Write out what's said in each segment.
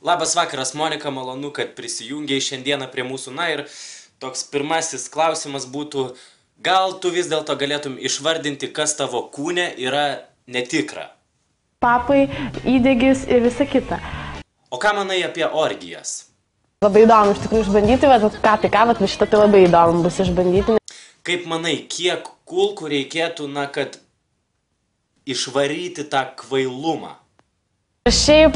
Labas vakaras, Monika, malonu, kad prisijungiai šiandieną prie mūsų. Na ir toks pirmasis klausimas būtų, gal tu vis dėlto galėtum išvardinti, kas tavo kūne yra netikra? Papai, įdegis ir visa kita. O ką manai apie orgijas? Labai įdomu iš tikrųjų išbandyti, bet šitą tai labai įdomu bus išbandyti. Kaip manai, kiek kulkų reikėtų, kad išvaryti tą kvailumą? Šiaip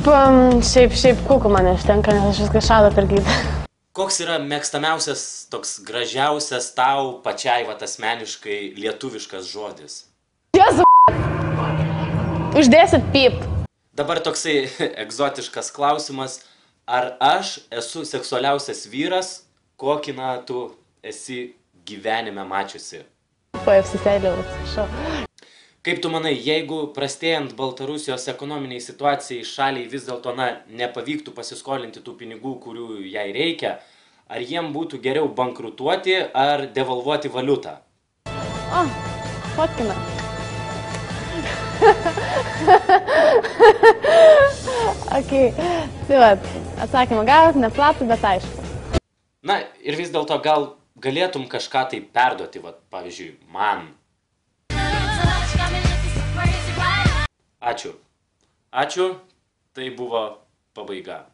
kulkų man ištenka, nes aš viską šadą per gydą. Koks yra mėgstamiausias, toks gražiausias tau pačiai asmeniškai lietuviškas žodis? Jezu, uždėsit pyp. Dabar toksai egzotiškas klausimas. Ar aš esu seksualiausias vyras, kokį tu esi gyvenime mačiusi? Apsisėdėjau, atsiprašau. Kaip tu manai, jeigu prastėjant Baltarusijos ekonominiai situacijai šaliai vis dėlto nepavyktų pasiskolinti tų pinigų, kurių jai reikia, ar jiem būtų geriau bankrutuoti ar devalvuoti valiutą? O, fotkina. Ok, tai atsakymą gavot, neplatų, bet aišku. Na ir vis dėlto gal galėtum kažką tai perduoti, pavyzdžiui, man. Ačiū. Tai buvo pabaiga.